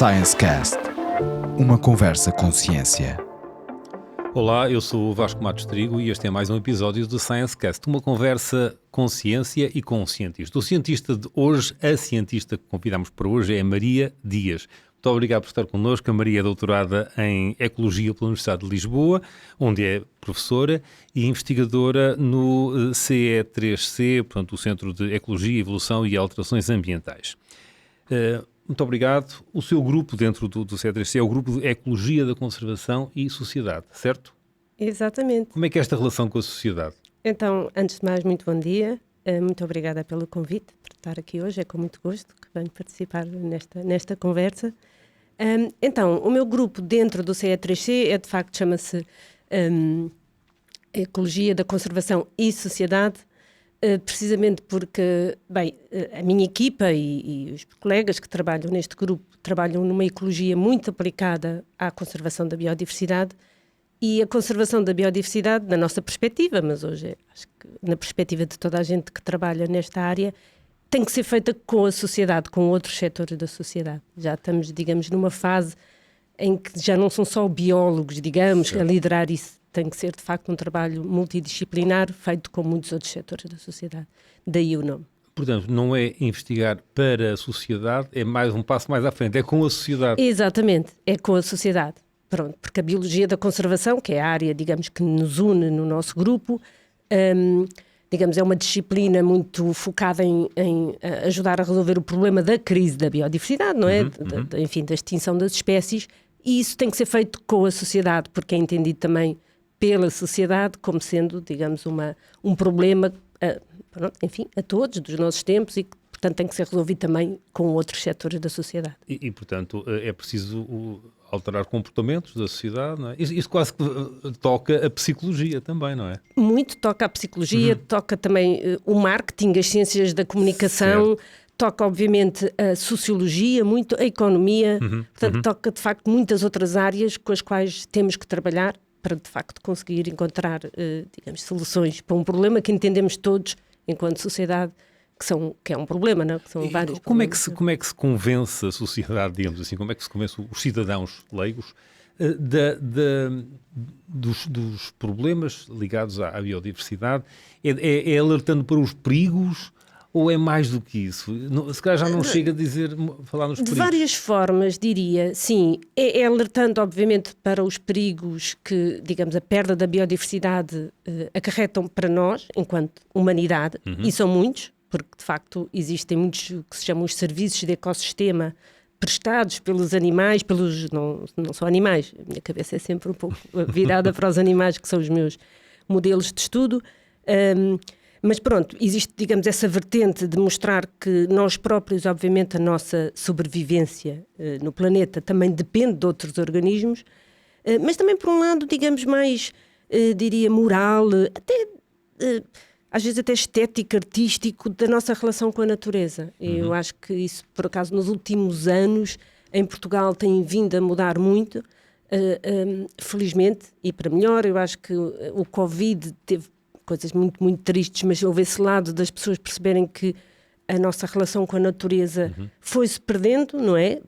Science Cast, uma conversa com ciência. Olá, eu sou o Vasco Matos Trigo e este é mais um episódio do Science Cast, uma conversa com ciência e com um cientista. O cientista de hoje, a cientista que convidamos para hoje é a Maria Dias. Muito obrigado por estar connosco. A Maria é doutorada em Ecologia pela Universidade de Lisboa, onde é professora e investigadora no CE3C, portanto, o Centro de Ecologia, Evolução e Alterações Ambientais. Muito obrigado. O seu grupo dentro do CE3C é o Grupo de Ecologia da Conservação e Sociedade, certo? Exatamente. Como é que é esta relação com a sociedade? Então, antes de mais, muito bom dia. Muito obrigada pelo convite, por estar aqui hoje. É com muito gosto que venho participar nesta conversa. Então, o meu grupo dentro do CE3C de facto, chama-se Ecologia da Conservação e Sociedade, precisamente porque, a minha equipa e os colegas que trabalham neste grupo trabalham numa ecologia muito aplicada à conservação da biodiversidade, e a conservação da biodiversidade, na nossa perspectiva, mas hoje acho que na perspectiva de toda a gente que trabalha nesta área, tem que ser feita com a sociedade, com outros setores da sociedade. Já estamos, digamos, numa fase em que já não são só biólogos, digamos, a liderar isso. Tem que ser, de facto, um trabalho multidisciplinar feito com muitos outros setores da sociedade. Daí o nome. Portanto, não é investigar para a sociedade, é mais um passo mais à frente, é com a sociedade. Exatamente, é com a sociedade. Pronto, porque a biologia da conservação, que é a área, digamos, que nos une no nosso grupo, digamos, é uma disciplina muito focada em ajudar a resolver o problema da crise da biodiversidade, não é? Enfim, da extinção das espécies, e isso tem que ser feito com a sociedade, porque é entendido também pela sociedade como sendo, digamos, um problema, enfim, a todos, dos nossos tempos, e que, portanto, tem que ser resolvido também com outros setores da sociedade. E portanto, é preciso alterar comportamentos da sociedade, não é? Isso quase que toca a psicologia também, não é? Muito toca a psicologia, toca também o marketing, as ciências da comunicação, toca obviamente a sociologia, muito a economia, portanto toca de facto muitas outras áreas com as quais temos que trabalhar para de facto conseguir encontrar, digamos, soluções para um problema que entendemos todos enquanto sociedade que é um problema, não é? Que são vários problemas. Como é que se convence a sociedade, digamos assim, como é que se convence os cidadãos leigos dos problemas ligados à biodiversidade? É alertando para os perigos ou é mais do que isso? Se calhar já não chega a falar nos perigos. De várias formas, diria, sim. É alertando, obviamente, para os perigos que, digamos, a perda da biodiversidade acarretam para nós, enquanto humanidade, e são muitos, porque de facto existem muitos que se chamam os serviços de ecossistema prestados pelos animais, não são animais, a minha cabeça é sempre um pouco virada para os animais, que são os meus modelos de estudo, mas pronto, existe, digamos, essa vertente de mostrar que nós próprios, obviamente, a nossa sobrevivência no planeta também depende de outros organismos, mas também por um lado, digamos, mais, diria, moral, até às vezes até estético, artístico, da nossa relação com a natureza. Eu acho que isso, por acaso, nos últimos anos, em Portugal, tem vindo a mudar muito, felizmente, e para melhor. Eu acho que o Covid teve coisas muito, muito tristes, mas houve esse lado das pessoas perceberem que a nossa relação com a natureza foi-se perdendo, não é?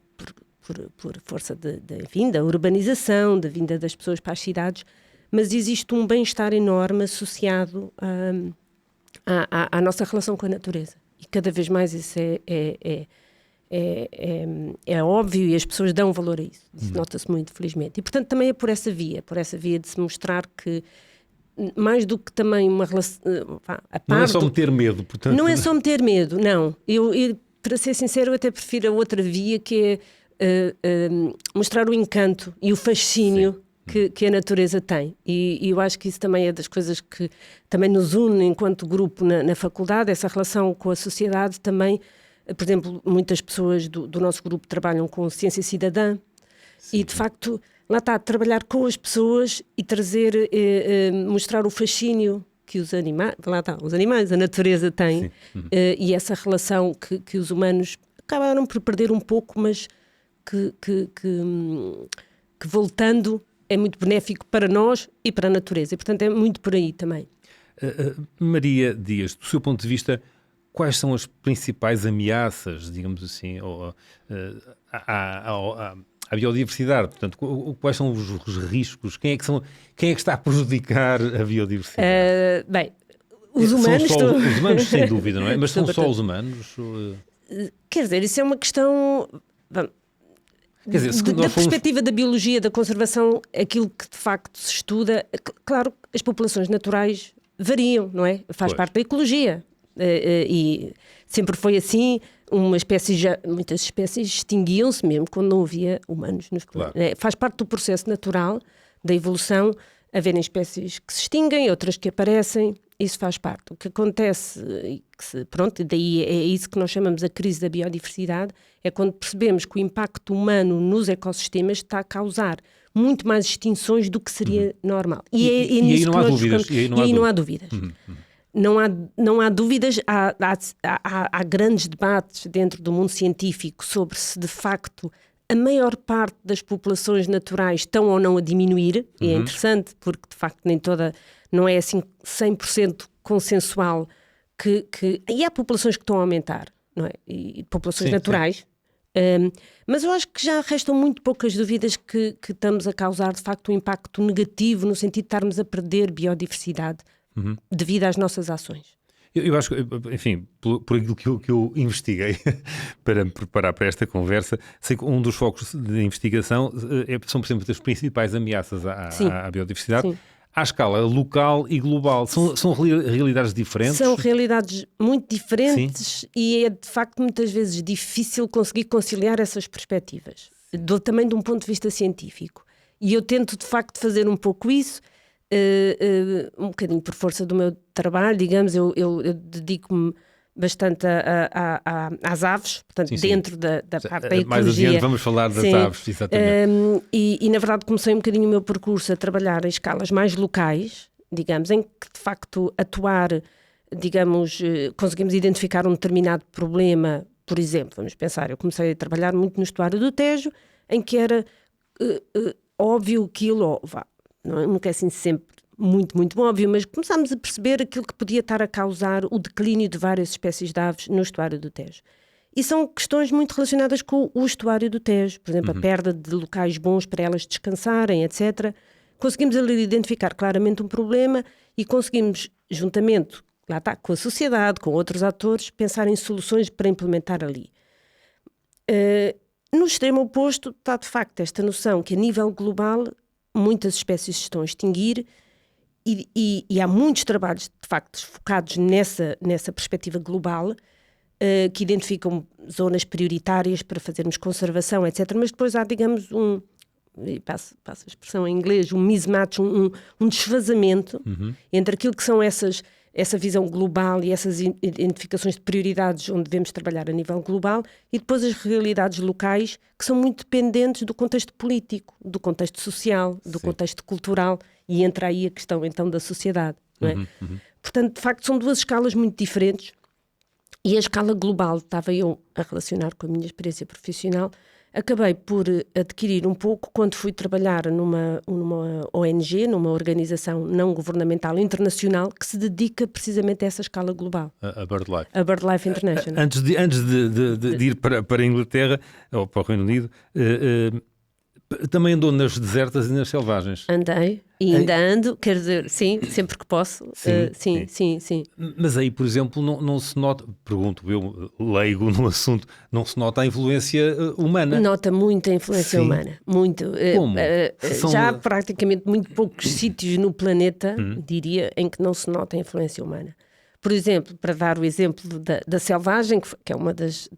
Por força enfim, da urbanização, da vinda das pessoas para as cidades, mas existe um bem-estar enorme associado à nossa relação com a natureza. E cada vez mais isso é óbvio e as pessoas dão valor a isso. Isso nota-se muito, felizmente. E, portanto, também é por essa via de se mostrar que, mais do que também uma relação... Não é só meter medo, portanto... Não é só meter medo, não. Eu, para ser sincero, eu até prefiro a outra via, que é mostrar o encanto e o fascínio que a natureza tem. E eu acho que isso também é das coisas que também nos une enquanto grupo na faculdade, essa relação com a sociedade também. Por exemplo, muitas pessoas do nosso grupo trabalham com ciência cidadã. E, de facto, lá está, trabalhar com as pessoas e trazer, mostrar o fascínio que os animais, a natureza tem, e essa relação que os humanos acabaram por perder um pouco, mas que voltando é muito benéfico para nós e para a natureza. E, portanto, é muito por aí também. Maria Dias, do seu ponto de vista, quais são as principais ameaças, digamos assim, à biodiversidade? Portanto, quais são os riscos? Quem é que está a prejudicar a biodiversidade? Bem, os humanos... Os humanos, sem dúvida, não é? Mas são só os humanos? Quer dizer, isso é uma questão... Quer dizer, da perspectiva da biologia, da conservação, aquilo que de facto se estuda, claro, as populações naturais variam, não é? Faz parte da ecologia. E sempre foi assim. Muitas espécies extinguiam-se mesmo quando não havia humanos nos planetas. Claro. Faz parte do processo natural da evolução haverem espécies que se extinguem, outras que aparecem. Isso faz parte. O que acontece, e daí é isso que nós chamamos a crise da biodiversidade, é quando percebemos que o impacto humano nos ecossistemas está a causar muito mais extinções do que seria normal. E aí não há dúvidas. E aí não há dúvidas. Não há dúvidas, há grandes debates dentro do mundo científico sobre se de facto a maior parte das populações naturais estão ou não a diminuir, e é interessante porque de facto não é assim 100% consensual e há populações que estão a aumentar, não é? E populações naturais. Mas eu acho que já restam muito poucas dúvidas que estamos a causar de facto um impacto negativo no sentido de estarmos a perder biodiversidade devido às nossas ações. Eu acho que, enfim, por aquilo que eu investiguei para me preparar para esta conversa, sei que um dos focos de investigação são, por exemplo, as principais ameaças à biodiversidade. Sim. À escala local e global. São realidades diferentes? São realidades muito diferentes. Sim. E é de facto muitas vezes difícil conseguir conciliar essas perspectivas, também de um ponto de vista científico. E eu tento de facto fazer um pouco isso, um bocadinho por força do meu trabalho, digamos, eu dedico-me bastante às aves, portanto, dentro da parte da ecologia. Mais adiante vamos falar das aves, exatamente. E na verdade comecei um bocadinho o meu percurso a trabalhar em escalas mais locais, digamos, em que de facto atuar, digamos, conseguimos identificar um determinado problema. Por exemplo, vamos pensar, eu comecei a trabalhar muito no estuário do Tejo, em que era óbvio aquilo, nunca é assim sempre muito, muito óbvio, mas começámos a perceber aquilo que podia estar a causar o declínio de várias espécies de aves no estuário do Tejo. E são questões muito relacionadas com o estuário do Tejo, por exemplo, a perda de locais bons para elas descansarem, etc. Conseguimos ali identificar claramente um problema e conseguimos, juntamente, lá está, com a sociedade, com outros atores, pensar em soluções para implementar ali. No extremo oposto está, de facto, esta noção que a nível global muitas espécies se estão a extinguir e há muitos trabalhos, de facto, focados nessa perspectiva global, que identificam zonas prioritárias para fazermos conservação, etc. Mas depois há, digamos, passo a expressão em inglês, um mismatch, um desfazamento entre aquilo que são essa visão global e essas identificações de prioridades onde devemos trabalhar a nível global e depois as realidades locais que são muito dependentes do contexto político, do contexto social, do contexto cultural e entra aí a questão então da sociedade. Não é? Portanto, de facto, são duas escalas muito diferentes e a escala global, estava eu a relacionar com a minha experiência profissional, acabei por adquirir um pouco quando fui trabalhar numa ONG, numa organização não governamental internacional que se dedica precisamente a essa escala global. A BirdLife. A BirdLife International. Antes de ir para a Inglaterra, ou para o Reino Unido, também andou nas desertas e nas selvagens. Andei e ainda ando, quer dizer, sim, sempre que posso. Sim. Mas aí, por exemplo, não se nota, pergunto eu, leigo no assunto, não se nota a influência humana? Nota muita influência humana, muito. Como? Já há praticamente muito poucos sítios no planeta, diria, em que não se nota a influência humana. Por exemplo, para dar o exemplo da selvagem, que é uma dos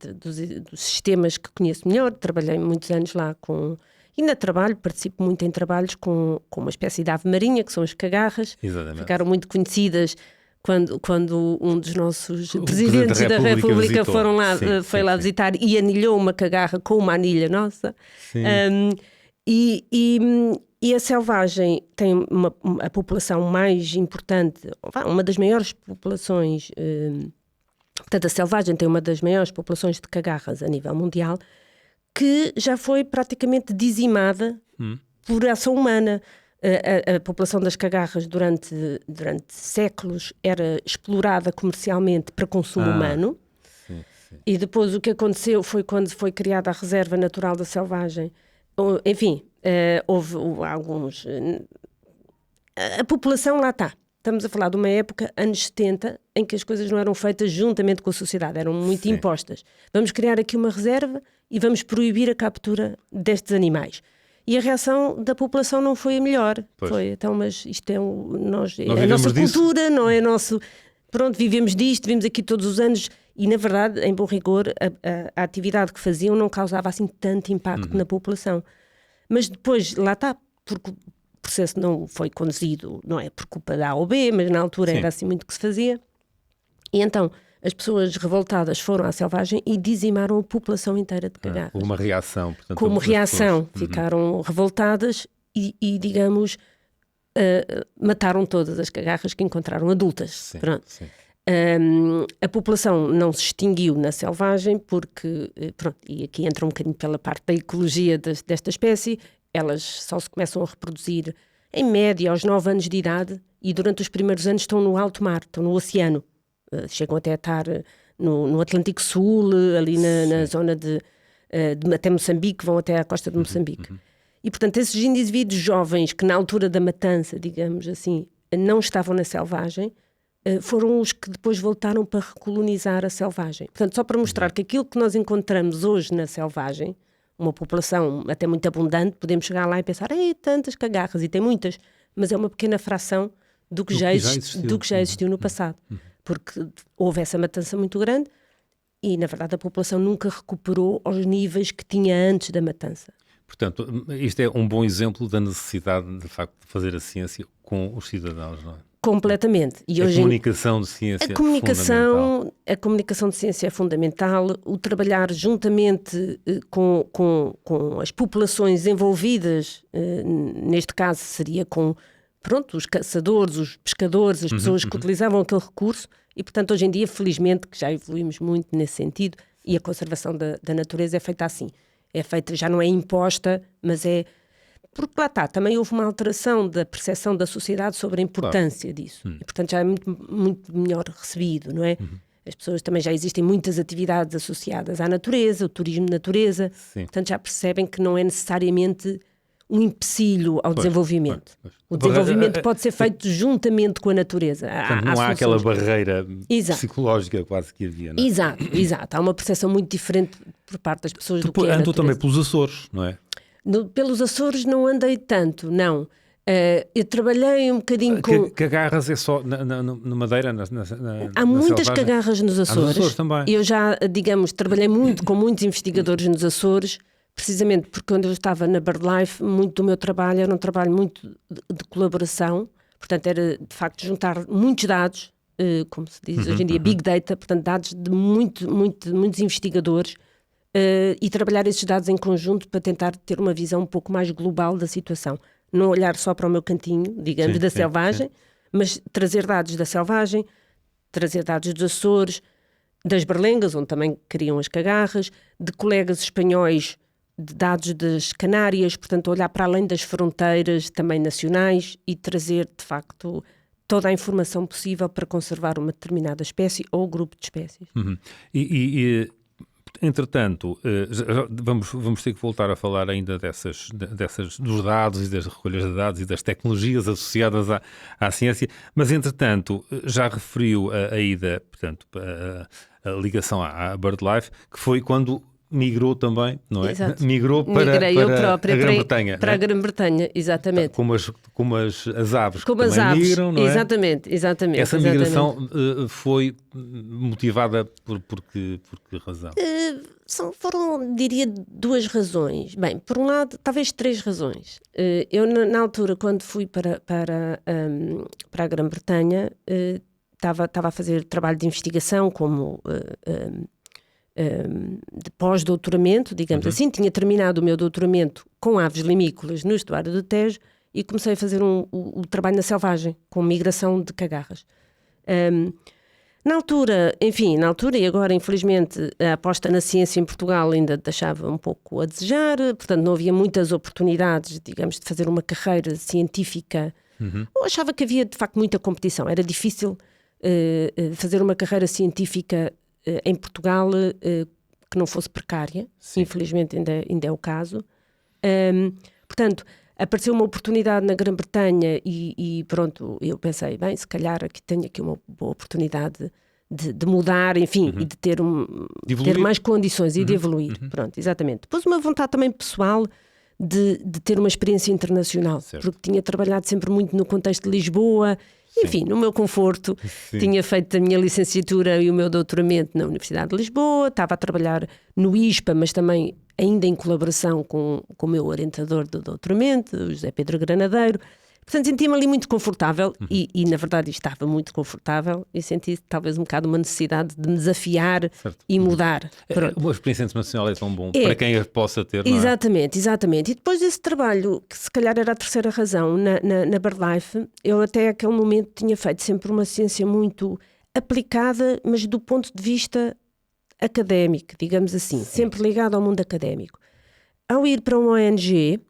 sistemas que conheço melhor, trabalhei muitos anos lá com... Ainda participo muito em trabalhos com uma espécie de ave marinha, que são as cagarras. Exatamente. Ficaram muito conhecidas quando um dos nossos presidentes da República foi lá visitar e anilhou uma cagarra com uma anilha nossa. E a selvagem tem a população mais importante, uma das maiores populações... Portanto, a selvagem tem uma das maiores populações de cagarras a nível mundial, que já foi praticamente dizimada por ação humana. A população das cagarras durante séculos era explorada comercialmente para consumo humano. Sim. E depois o que aconteceu foi quando foi criada a Reserva Natural da Selvagem. Enfim, houve alguns... A população lá está. Estamos a falar de uma época, anos 70, em que as coisas não eram feitas juntamente com a sociedade, eram muito impostas. Vamos criar aqui uma reserva e vamos proibir a captura destes animais. E a reação da população não foi a melhor. Pois. Foi, então, mas isto é, é a nossa vivemos cultura, não é nosso... Pronto, vivemos disto, vimos aqui todos os anos e, na verdade, em bom rigor, a atividade que faziam não causava assim tanto impacto na população. Mas depois, lá está, porque o processo não foi conduzido, não é por culpa da A ou B, mas na altura era assim muito que se fazia. E então, as pessoas revoltadas foram à selvagem e dizimaram a população inteira de cagarras. Houve uma reação. Portanto, Como reação, ficaram revoltadas e digamos... mataram todas as cagarras que encontraram adultas. Sim, Pronto. sim. A população não se extinguiu na selvagem porque, pronto, e aqui entra um bocadinho pela parte da ecologia desta espécie, elas só se começam a reproduzir em média aos 9 anos de idade e durante os primeiros anos estão no alto mar, estão no oceano. Chegam até a estar no Atlântico Sul, ali na zona de até Moçambique, vão até à costa de Moçambique. E, portanto, esses indivíduos jovens que na altura da matança, digamos assim, não estavam na selvagem, foram os que depois voltaram para recolonizar a selvagem. Portanto, só para mostrar que aquilo que nós encontramos hoje na selvagem, uma população até muito abundante, podemos chegar lá e pensar, tantas cagarras, e tem muitas, mas é uma pequena fração do que já existiu no passado. Porque houve essa matança muito grande e, na verdade, a população nunca recuperou aos níveis que tinha antes da matança. Portanto, isto é um bom exemplo da necessidade, de facto, de fazer a ciência com os cidadãos, não é? Completamente. E a hoje comunicação de ciência a comunicação de ciência é fundamental. O trabalhar juntamente com as populações envolvidas, neste caso seria com os caçadores, os pescadores, as pessoas que utilizavam aquele recurso e, portanto, hoje em dia, felizmente, que já evoluímos muito nesse sentido e a conservação da natureza é feita assim. É feita, já não é imposta, mas é... Porque lá está, também houve uma alteração da percepção da sociedade sobre a importância disso. E, portanto, já é muito melhor recebido, não é? As pessoas também já existem muitas atividades associadas à natureza, o turismo de natureza. Portanto, já percebem que não é necessariamente um empecilho ao desenvolvimento. O desenvolvimento pode ser feito juntamente com a natureza. Portanto, não há aquela barreira psicológica quase que havia, não é? Exato. Há uma percepção muito diferente por parte das pessoas do que é a andou natureza. também pelos Açores, não é? Pelos Açores não andei tanto, não. Eu trabalhei um bocadinho com... Cagarras é só na Madeira? Há muitas cagarras nos Açores. Nos Açores também. Eu já, digamos, trabalhei muito com muitos investigadores nos Açores, precisamente porque quando eu estava na BirdLife, muito do meu trabalho era um trabalho muito de colaboração, portanto era de facto juntar muitos dados, como se diz hoje em dia, Big Data, portanto dados de muitos investigadores, e trabalhar esses dados em conjunto para tentar ter uma visão um pouco mais global da situação. Não olhar só para o meu cantinho, digamos, da selvagem, mas trazer dados da selvagem, trazer dados dos Açores, das Berlengas, onde também criam as cagarras, de colegas espanhóis, de dados das Canárias, portanto olhar para além das fronteiras também nacionais e trazer, de facto, toda a informação possível para conservar uma determinada espécie ou grupo de espécies. Entretanto, vamos ter que voltar a falar ainda dos dados e das recolhas de dados e das tecnologias associadas à ciência, mas entretanto já referiu a ida, portanto, a ligação à BirdLife, que foi quando migrou também, não é? Exato. Migrou para a Grã-Bretanha. Para a Grã-Bretanha, exatamente. Como as aves como que as também aves, migram, não é? Exatamente. Essa migração foi motivada por que razão? Foram, diria, duas razões. Bem, por um lado, talvez três razões. Eu, na altura, quando fui para a Grã-Bretanha, estava a fazer trabalho de investigação como... de pós-doutoramento, digamos assim. Tinha terminado o meu doutoramento com aves limícolas no estuário do Tejo e comecei a fazer o trabalho na selvagem, com migração de cagarras. Na altura, e agora infelizmente a aposta na ciência em Portugal ainda deixava um pouco a desejar, portanto não havia muitas oportunidades, digamos, de fazer uma carreira científica. Eu achava que havia de facto muita competição, era difícil fazer uma carreira científica em Portugal que não fosse precária. Sim. Infelizmente ainda é o caso. Portanto, apareceu uma oportunidade na Grã-Bretanha e pronto, eu pensei, bem, se calhar tenho aqui uma boa oportunidade de mudar, enfim, e de ter mais condições e de evoluir. Pronto, exatamente. Depois uma vontade também pessoal de ter uma experiência internacional, certo. Porque tinha trabalhado sempre muito no contexto de Lisboa, enfim, no meu conforto. Sim. Tinha feito a minha licenciatura e o meu doutoramento na Universidade de Lisboa, estava a trabalhar no ISPA, mas também ainda em colaboração com o meu orientador do doutoramento, o José Pedro Granadeiro. Portanto, sentia-me ali muito confortável e, na verdade, estava muito confortável e senti talvez um bocado uma necessidade de me desafiar, certo. E mudar. Uma experiência internacional é tão bom para quem a possa ter, não é? Exatamente. E depois desse trabalho, que se calhar era a terceira razão, na BirdLife, eu até aquele momento tinha feito sempre uma ciência muito aplicada, mas do ponto de vista académico, digamos assim, sim. Sempre ligado ao mundo académico. Ao ir para uma ONG,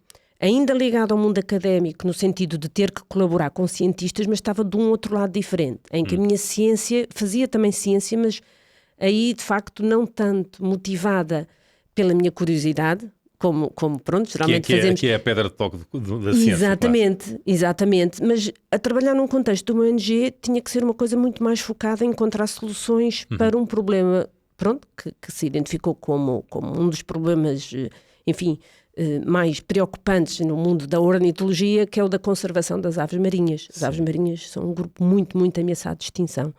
ainda ligado ao mundo académico, no sentido de ter que colaborar com cientistas, mas estava de um outro lado diferente, em que a minha ciência, fazia também ciência, mas aí de facto não tanto motivada pela minha curiosidade, como pronto, geralmente fazemos... Que é a pedra de toque da ciência. Exatamente, mas a trabalhar num contexto de uma ONG tinha que ser uma coisa muito mais focada em encontrar soluções para um problema, pronto, que se identificou como um dos problemas, enfim, mais preocupantes no mundo da ornitologia, que é o da conservação das aves marinhas. As aves marinhas são um grupo muito, muito ameaçado de extinção.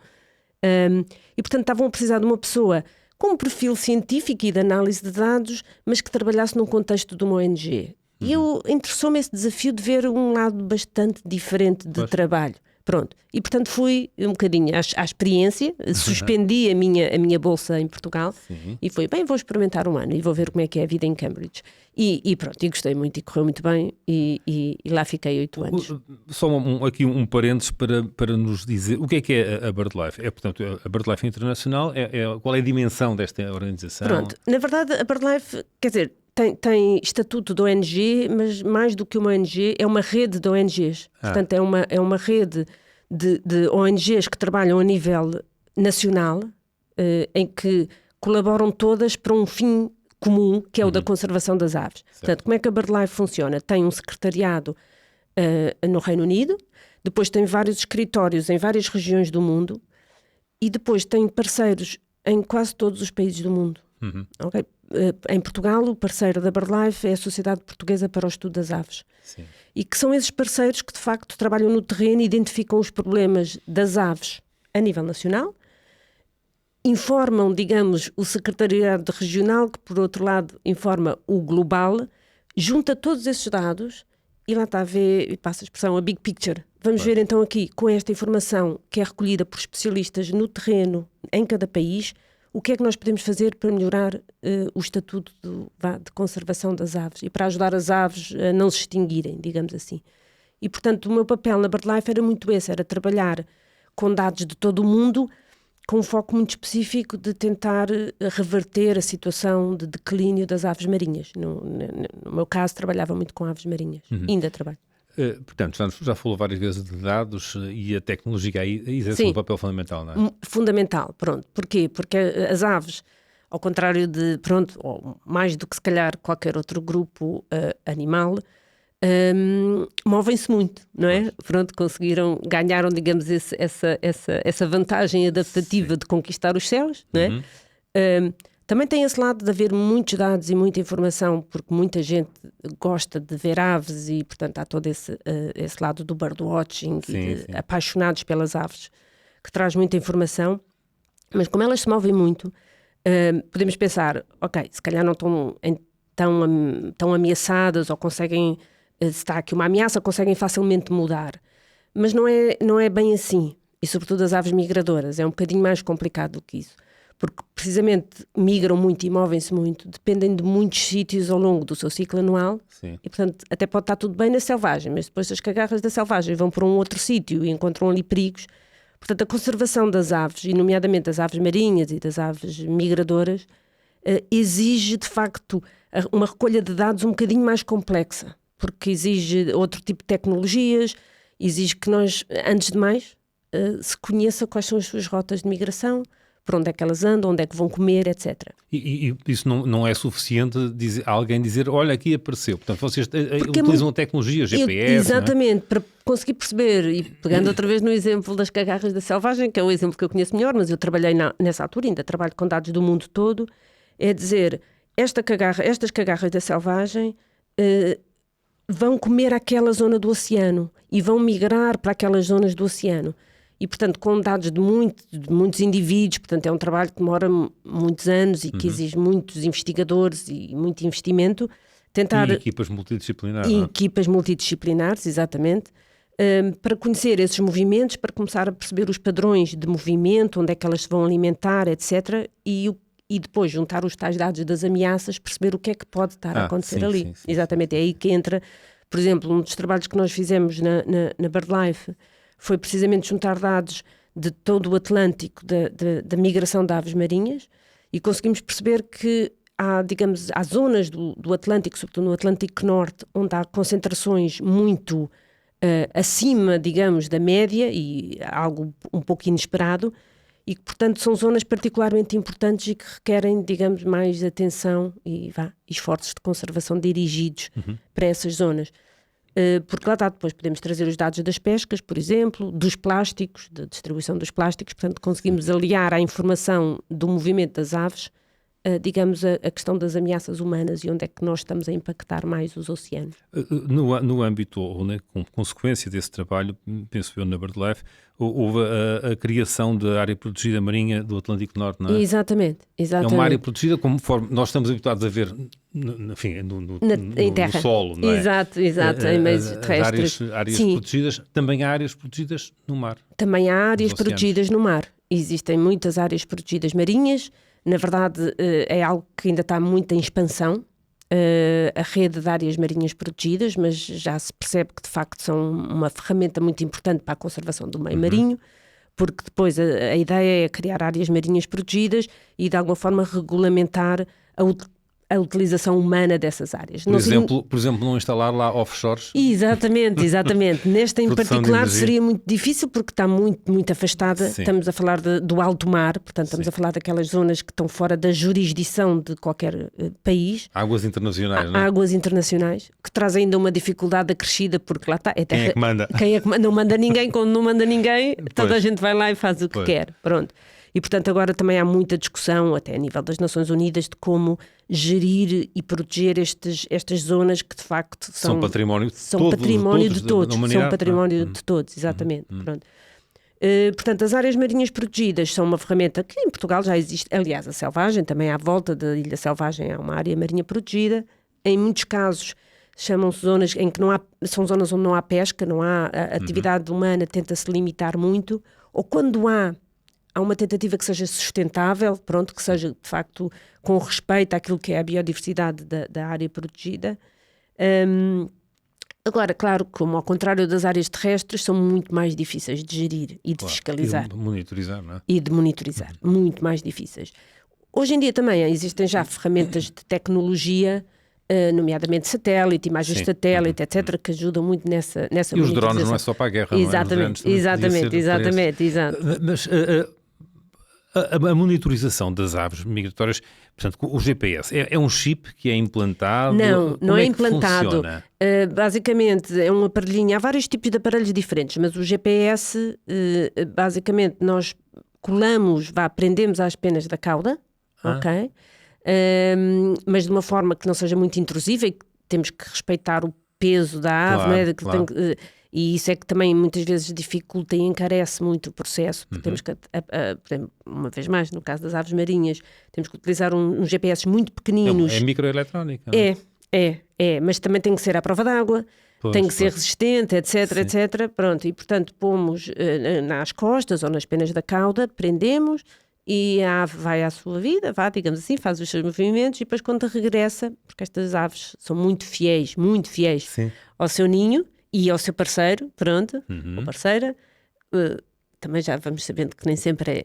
E, portanto, estavam a precisar de uma pessoa com um perfil científico e de análise de dados, mas que trabalhasse num contexto de uma ONG. E interessou-me esse desafio de ver um lado bastante diferente de trabalho. Pronto. E, portanto, fui um bocadinho à experiência, suspendi a minha bolsa em Portugal. Sim. E fui, vou experimentar um ano e vou ver como é que é a vida em Cambridge. E pronto, e gostei muito e correu muito bem e lá fiquei 8 anos. Só aqui um parênteses para nos dizer o que é a BirdLife. Portanto, a BirdLife Internacional, qual é a dimensão desta organização? Pronto, na verdade a BirdLife, quer dizer, tem estatuto de ONG, mas mais do que uma ONG, é uma rede de ONGs. Portanto, é uma rede de ONGs que trabalham a nível nacional, em que colaboram todas para um fim comum, que é o da conservação das aves. Certo. Portanto, como é que a BirdLife funciona? Tem um secretariado no Reino Unido, depois tem vários escritórios em várias regiões do mundo e depois tem parceiros em quase todos os países do mundo. Okay? Em Portugal, o parceiro da BirdLife é a Sociedade Portuguesa para o Estudo das Aves. Sim. E que são esses parceiros que, de facto, trabalham no terreno e identificam os problemas das aves a nível nacional, informam, digamos, o secretariado regional, que, por outro lado, informa o global, junta todos esses dados e lá está a ver, e passa a expressão, a big picture. Vamos ver, então, aqui, com esta informação que é recolhida por especialistas no terreno, em cada país, o que é que nós podemos fazer para melhorar o estatuto de conservação das aves e para ajudar as aves a não se extinguirem, digamos assim. E, portanto, o meu papel na BirdLife era muito esse, era trabalhar com dados de todo o mundo, com um foco muito específico de tentar reverter a situação de declínio das aves marinhas. No meu caso, trabalhava muito com aves marinhas. Ainda trabalho. Portanto, já falou várias vezes de dados e a tecnologia aí exerce um papel fundamental, não é? Fundamental, pronto. Porquê? Porque as aves, ao contrário de, pronto, ou mais do que se calhar qualquer outro grupo animal, movem-se muito, não é? Pronto, ganharam, digamos, essa vantagem adaptativa de conquistar os céus, não é? Também tem esse lado de haver muitos dados e muita informação, porque muita gente gosta de ver aves e, portanto, há todo esse lado do birdwatching e apaixonados pelas aves, que traz muita informação. Mas como elas se movem muito, podemos pensar, ok, se calhar não estão tão ameaçadas ou conseguem, se está aqui uma ameaça, conseguem facilmente mudar. Mas não é bem assim. E, sobretudo, as aves migradoras. É um bocadinho mais complicado do que isso. Porque precisamente migram muito e movem-se muito, dependem de muitos sítios ao longo do seu ciclo anual. Sim. E, portanto, até pode estar tudo bem na selvagem, mas depois as cagarras da selvagem vão para um outro sítio e encontram ali perigos, Portanto, a conservação das aves, e nomeadamente das aves marinhas e das aves migradoras, exige, de facto, uma recolha de dados um bocadinho mais complexa, porque exige outro tipo de tecnologias, exige que nós, antes de mais, se conheça quais são as suas rotas de migração, por onde é que elas andam, onde é que vão comer, etc. E isso não é suficiente alguém dizer, olha, aqui apareceu. Portanto, vocês utilizam a tecnologia, GPS, exatamente, para conseguir perceber, e pegando outra vez no exemplo das cagarras da selvagem, que é o exemplo que eu conheço melhor, mas eu trabalhei nessa altura, ainda trabalho com dados do mundo todo, é dizer, estas cagarras da selvagem vão comer aquela zona do oceano e vão migrar para aquelas zonas do oceano. E, portanto, com dados de muitos indivíduos, portanto, é um trabalho que demora muitos anos e que exige muitos investigadores e muito investimento. E equipas multidisciplinares. Equipas multidisciplinares, exatamente, para conhecer esses movimentos, para começar a perceber os padrões de movimento, onde é que elas se vão alimentar, etc. E depois juntar os tais dados das ameaças, perceber o que é que pode estar a acontecer ali. Sim. Exatamente, é aí que entra, por exemplo, um dos trabalhos que nós fizemos na BirdLife foi precisamente juntar dados de todo o Atlântico, da migração de aves marinhas, e conseguimos perceber que há zonas do Atlântico, sobretudo no Atlântico Norte, onde há concentrações muito acima, digamos, da média, e algo um pouco inesperado, e que, portanto, são zonas particularmente importantes e que requerem, digamos, mais atenção e esforços de conservação dirigidos para essas zonas. Porque lá está, depois podemos trazer os dados das pescas, por exemplo, dos plásticos, da distribuição dos plásticos, portanto conseguimos aliar à informação do movimento das aves, digamos, a questão das ameaças humanas e onde é que nós estamos a impactar mais os oceanos. No âmbito, ou com consequência desse trabalho, penso eu na BirdLife, houve a criação da área protegida marinha do Atlântico Norte, não é? Exatamente. É uma área protegida conforme nós estamos habituados a ver, enfim, no solo, não é? Exato, em meios terrestres. Áreas protegidas, também há áreas protegidas no mar. Também há áreas protegidas no mar. Existem muitas áreas protegidas marinhas. Na verdade, é algo que ainda está muito em expansão, a rede de áreas marinhas protegidas, mas já se percebe que, de facto, são uma ferramenta muito importante para a conservação do meio marinho, porque depois a ideia é criar áreas marinhas protegidas e, de alguma forma, regulamentar a utilização humana dessas áreas. Por exemplo, não instalar lá offshores? Exatamente. Nesta em particular seria muito difícil porque está muito afastada. Sim. Estamos a falar do alto mar, portanto estamos a falar daquelas zonas que estão fora da jurisdição de qualquer país. Águas internacionais, não é? Águas internacionais, que traz ainda uma dificuldade acrescida porque lá está. Quem é que manda? Não manda ninguém, quando não manda ninguém, toda a gente vai lá e faz o que quer. Pronto. E, portanto, agora também há muita discussão, até a nível das Nações Unidas, de como gerir e proteger estas zonas que, de facto, são património de todos. São património de todos, exatamente. Pronto. Portanto, as áreas marinhas protegidas são uma ferramenta que em Portugal já existe. Aliás, a Selvagem, também à volta da Ilha Selvagem há uma área marinha protegida. Em muitos casos, chamam-se zonas em que são zonas onde não há pesca, não há a atividade humana, tenta-se limitar muito. Ou quando há uma tentativa que seja sustentável, que seja, de facto, com respeito àquilo que é a biodiversidade da área protegida. Agora, claro, como ao contrário das áreas terrestres, são muito mais difíceis de gerir e de fiscalizar. E de monitorizar, não é? E de monitorizar, muito mais difíceis. Hoje em dia também existem já ferramentas de tecnologia, nomeadamente satélite, imagens de satélite, etc., que ajudam muito nessa e os drones não é só para a guerra, exatamente, não é? Exatamente. Mas a monitorização das aves migratórias, portanto, o GPS, é um chip que é implantado? Não é implantado. Basicamente, é um aparelhinho. Há vários tipos de aparelhos diferentes, mas o GPS, basicamente, nós prendemos às penas da cauda, ok? Mas de uma forma que não seja muito intrusiva e que temos que respeitar o peso da ave, não é? E isso é que também muitas vezes dificulta e encarece muito o processo, porque temos que, por exemplo, uma vez mais, no caso das aves marinhas, temos que utilizar uns GPS muito pequeninos. É microeletrónica. Mas também tem que ser à prova d'água, tem que ser resistente, etc. Pronto, e portanto pomos nas costas ou nas penas da cauda, prendemos e a ave vai à sua vida, digamos assim, faz os seus movimentos e depois quando regressa, porque estas aves são muito fiéis ao seu ninho, e ao seu parceiro, ou parceira, também já vamos sabendo que nem sempre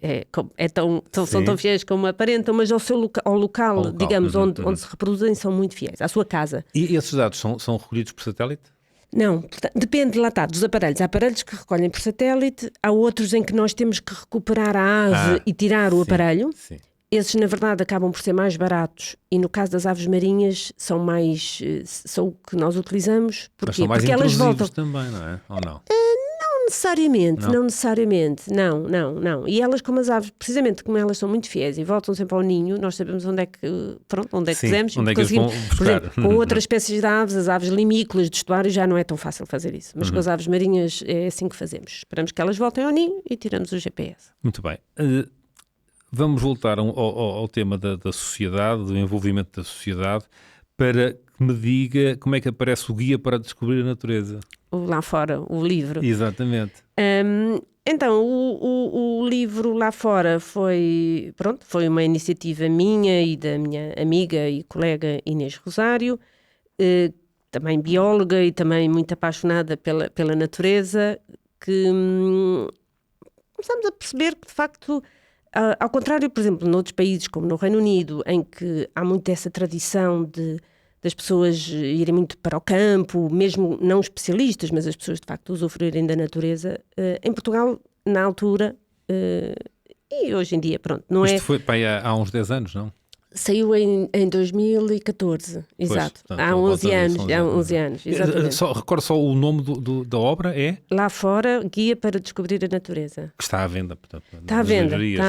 são tão fiéis como aparentam, mas ao local, digamos, onde se reproduzem, são muito fiéis, à sua casa. E esses dados são recolhidos por satélite? Não, depende, lá está, dos aparelhos. Há aparelhos que recolhem por satélite, há outros em que nós temos que recuperar a ave e tirar o aparelho. Sim. Esses, na verdade, acabam por ser mais baratos e, no caso das aves marinhas, são o que nós utilizamos. Mas são mais porque elas voltam também, não é? Ou não? Não necessariamente, não. E elas, como as aves, precisamente como elas são muito fiéis e voltam sempre ao ninho, nós sabemos onde é que quisermos. Onde é que eles vão buscar. Por exemplo, com outras espécies de aves, as aves limícolas de estuário, já não é tão fácil fazer isso. Mas com as aves marinhas é assim que fazemos. Esperamos que elas voltem ao ninho e tiramos o GPS. Muito bem. Vamos voltar ao tema da sociedade, do envolvimento da sociedade, para que me diga como é que aparece o Guia para Descobrir a Natureza. Lá fora, o livro. Exatamente. Então, o livro Lá Fora foi uma iniciativa minha e da minha amiga e colega Inês Rosário, também bióloga e também muito apaixonada pela natureza, que começamos a perceber que, de facto, ao contrário, por exemplo, noutros países como no Reino Unido, em que há muito essa tradição das pessoas irem muito para o campo, mesmo não especialistas, mas as pessoas de facto usufruírem da natureza, em Portugal, na altura, e hoje em dia, pronto, não Isto é... foi há uns 10 anos, não? Saiu em 2014, exato, portanto, há 11 anos, exatamente. Recordo só o nome da obra é? Lá Fora, Guia para Descobrir a Natureza. Que está à venda, portanto. Está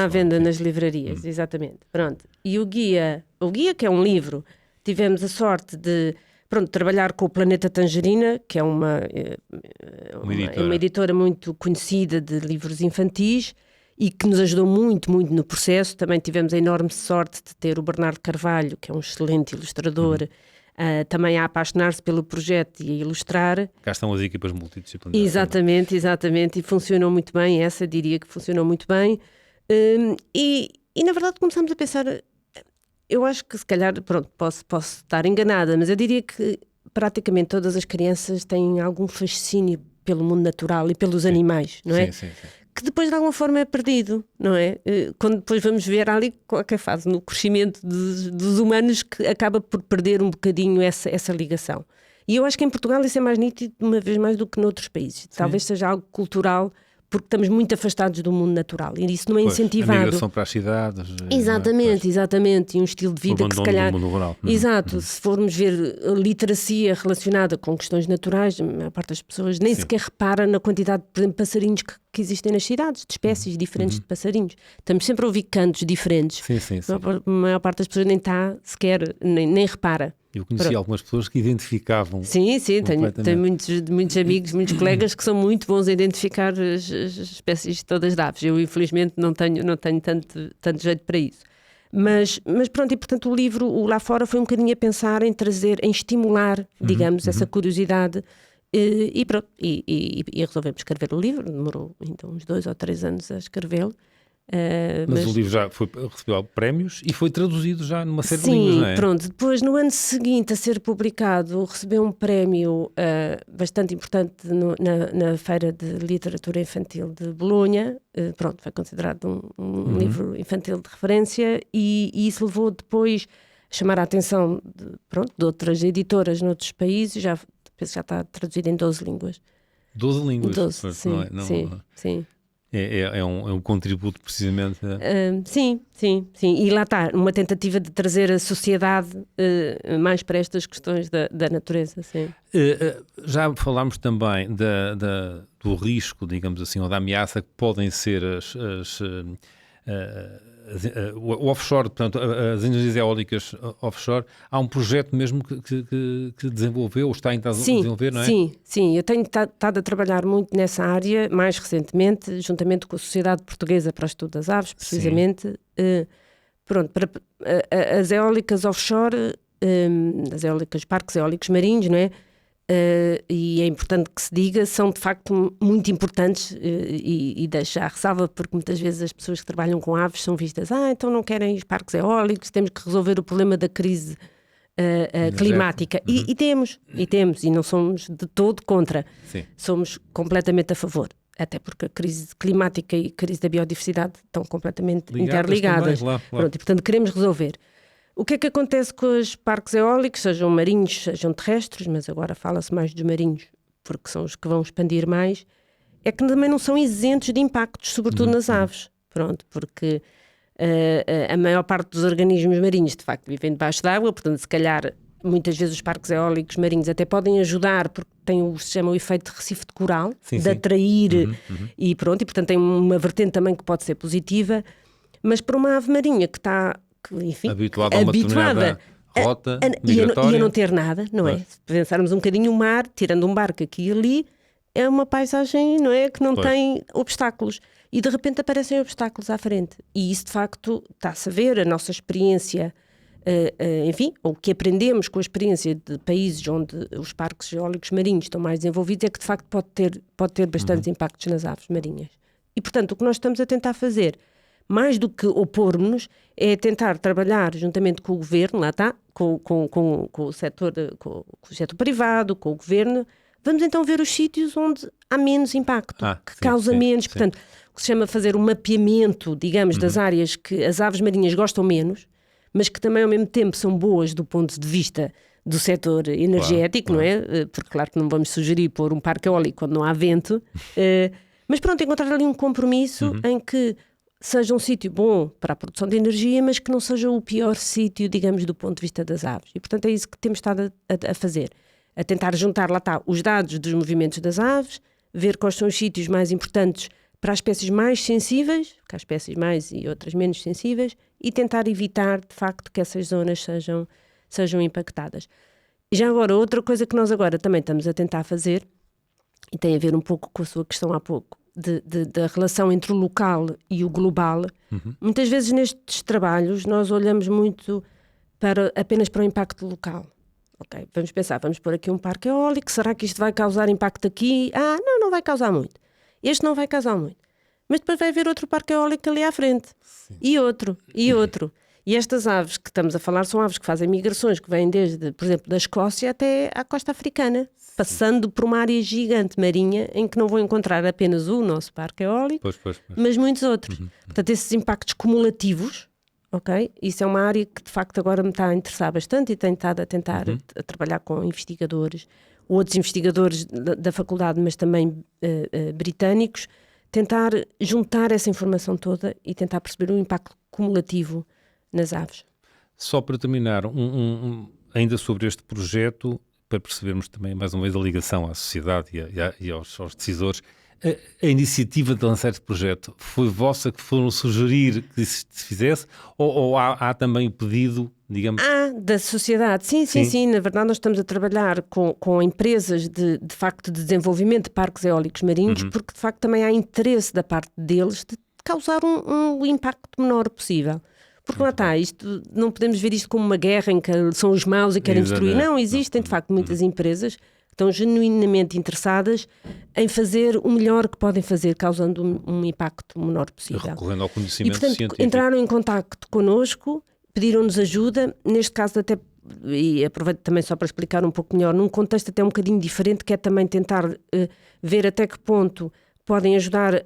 à venda nas livrarias, exatamente. Pronto. E o guia, que é um livro, tivemos a sorte de trabalhar com o Planeta Tangerina, que é uma editora muito conhecida de livros infantis e que nos ajudou muito, muito no processo. Também tivemos a enorme sorte de ter o Bernardo Carvalho, que é um excelente ilustrador, também a apaixonar-se pelo projeto e a ilustrar. Cá estão as equipas multidisciplinares. Exatamente, e funcionou muito bem, diria que funcionou muito bem. E na verdade começamos a pensar, eu acho que se calhar, posso estar enganada, mas eu diria que praticamente todas as crianças têm algum fascínio pelo mundo natural e pelos animais, não é? Sim. Que depois de alguma forma é perdido, não é? Quando depois vamos ver ali qualquer fase no crescimento dos humanos que acaba por perder um bocadinho essa ligação. E eu acho que em Portugal isso é mais nítido uma vez mais do que noutros países. Talvez seja algo cultural, porque estamos muito afastados do mundo natural e isso não é incentivado. A migração para as cidades. Exatamente, e um estilo de vida que se calhar... do mundo rural. Exato, se formos ver a literacia relacionada com questões naturais, a maior parte das pessoas nem sequer repara na quantidade, por exemplo, de passarinhos que existem nas cidades, de espécies diferentes de passarinhos. Estamos sempre a ouvir cantos diferentes. Sim. A maior parte das pessoas nem está sequer, nem repara. Eu conheci algumas pessoas que identificavam. Sim, tenho muitos amigos, muitos colegas que são muito bons a identificar as espécies todas de aves. Eu, infelizmente, não tenho tanto jeito para isso. Mas pronto, e portanto o livro, o Lá Fora, foi um bocadinho a pensar em estimular, digamos, essa curiosidade. E pronto, e resolvemos escrever o livro. Demorou então uns 2 ou 3 anos a escrevê-lo. Mas o livro já recebeu prémios e foi traduzido já numa série de línguas, não é? Sim, pronto. Depois, no ano seguinte a ser publicado, recebeu um prémio bastante importante na Feira de Literatura Infantil de Bolonha. Foi considerado um livro infantil de referência e isso levou depois a chamar a atenção de outras editoras noutros países. Penso que já está traduzido em 12 línguas. 12 línguas? 12, sim. É um contributo precisamente. Sim. E lá está, uma tentativa de trazer a sociedade mais para estas questões da natureza. Sim. Já falámos também do risco, digamos assim, ou da ameaça que podem ser o offshore, portanto, as energias eólicas offshore. Há um projeto mesmo que desenvolveu, ou está a desenvolver, não é? Sim, eu tenho estado a trabalhar muito nessa área, mais recentemente, juntamente com a Sociedade Portuguesa para o Estudo das Aves, precisamente. Para as eólicas offshore, as eólicas, parques eólicos marinhos, não é? E é importante que se diga, são de facto muito importantes e deixa a ressalva, porque muitas vezes as pessoas que trabalham com aves são vistas, então não querem os parques eólicos, temos que resolver o problema da crise climática. E temos, e não somos de todo contra, somos completamente a favor. até porque a crise climática e a crise da biodiversidade estão completamente Ligadas interligadas. também, claro. Pronto, e, portanto, queremos resolver. O que é que acontece com os parques eólicos, sejam marinhos, sejam terrestres, mas agora fala-se mais dos marinhos, porque são os que vão expandir mais, é que também não são isentos de impactos, sobretudo nas aves. Pronto, porque a maior parte dos organismos marinhos, de facto, vivem debaixo d'água, portanto, se calhar, muitas vezes os parques eólicos marinhos até podem ajudar, porque tem o que se chama o efeito de recife de coral, de atrair, e pronto, e portanto tem uma vertente também que pode ser positiva, mas para uma ave marinha que está, enfim, habituada a uma determinada rota migratória. E a não ter nada, não é? Se pensarmos um bocadinho o mar, tirando um barco aqui e ali, é uma paisagem, não é? Que não tem obstáculos. E de repente aparecem obstáculos à frente. E isso, de facto, está-se a ver, a nossa experiência, enfim, o que aprendemos com a experiência de países onde os parques eólicos marinhos estão mais desenvolvidos, é que, de facto, pode ter bastantes impactos nas aves marinhas. E, portanto, o que nós estamos a tentar fazer, mais do que opor-nos, é tentar trabalhar juntamente com o governo, lá está, com o setor privado, com o governo. Vamos então ver os sítios onde há menos impacto, que causa menos. Portanto, o que se chama fazer um mapeamento, digamos, das áreas que as aves marinhas gostam menos, mas que também ao mesmo tempo são boas do ponto de vista do setor energético, não é? Porque claro que não vamos sugerir pôr um parque eólico quando não há vento, mas pronto, encontrar ali um compromisso em que seja um sítio bom para a produção de energia, mas que não seja o pior sítio, digamos, do ponto de vista das aves. E portanto é isso que temos estado a fazer. A tentar juntar, lá está, os dados dos movimentos das aves, ver quais são os sítios mais importantes para as espécies mais sensíveis, porque há espécies mais e outras menos sensíveis, e tentar evitar, de facto, que essas zonas sejam impactadas. E já agora, outra coisa que nós agora também estamos a tentar fazer, e tem a ver um pouco com a sua questão há pouco, da relação entre o local e o global. Muitas vezes nestes trabalhos nós olhamos muito apenas para o impacto local. Ok, vamos pensar, vamos pôr aqui um parque eólico, será que isto vai causar impacto aqui? Não vai causar muito. Este não vai causar muito. Mas depois vai haver outro parque eólico ali à frente. Sim. E outro. E estas aves que estamos a falar são aves que fazem migrações, que vêm desde, por exemplo, da Escócia até à costa africana, passando por uma área gigante marinha em que não vão encontrar apenas o nosso parque eólico, mas muitos outros. Portanto, esses impactos cumulativos, ok? Isso é uma área que de facto agora me está a interessar bastante e tenho estado a tentar a trabalhar com investigadores, outros investigadores da faculdade, mas também britânicos, tentar juntar essa informação toda e tentar perceber o impacto cumulativo nas aves. Só para terminar, ainda sobre este projeto, para percebermos também mais uma vez a ligação à sociedade e aos decisores, a iniciativa de lançar este projeto foi vossa, que foram sugerir que se fizesse, ou há também o pedido, digamos... Da sociedade, sim. Na verdade nós estamos a trabalhar com empresas de facto de desenvolvimento de parques eólicos marinhos, porque de facto também há interesse da parte deles de causar um impacto menor possível. Porque lá está, não podemos ver isto como uma guerra em que são os maus e querem destruir. Não, existem de facto muitas empresas que estão genuinamente interessadas em fazer o melhor que podem fazer, causando um impacto menor possível. Recorrendo ao conhecimento científico. E, portanto, entraram em contacto connosco, pediram-nos ajuda, neste caso até, e aproveito também só para explicar um pouco melhor, num contexto até um bocadinho diferente, que é também tentar ver até que ponto podem ajudar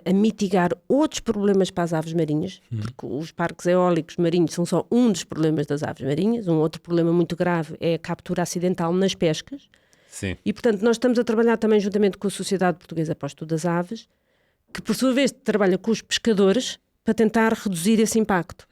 a mitigar outros problemas para as aves marinhas, porque os parques eólicos marinhos são só um dos problemas das aves marinhas. Um outro problema muito grave é a captura acidental nas pescas. Sim. E, portanto, nós estamos a trabalhar também juntamente com a Sociedade Portuguesa para o Estudo das Aves, que, por sua vez, trabalha com os pescadores para tentar reduzir esse impacto.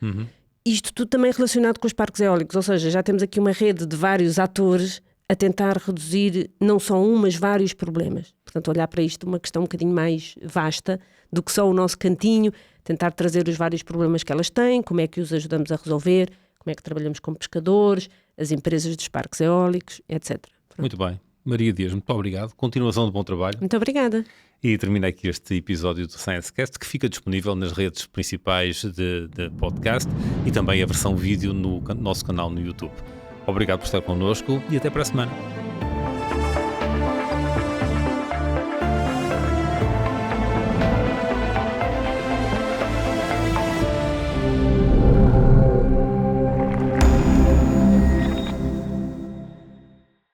Isto tudo também relacionado com os parques eólicos, ou seja, já temos aqui uma rede de vários atores a tentar reduzir não só mas vários problemas. Portanto, olhar para isto uma questão um bocadinho mais vasta do que só o nosso cantinho, tentar trazer os vários problemas que elas têm, como é que os ajudamos a resolver, como é que trabalhamos com pescadores, as empresas dos parques eólicos, etc. Pronto. Muito bem. Maria Dias, muito obrigado. Continuação de bom trabalho. Muito obrigada. E termina aqui este episódio do ScienceCast, que fica disponível nas redes principais de podcast e também a versão vídeo no nosso canal no YouTube. Obrigado por estar connosco e até para a semana.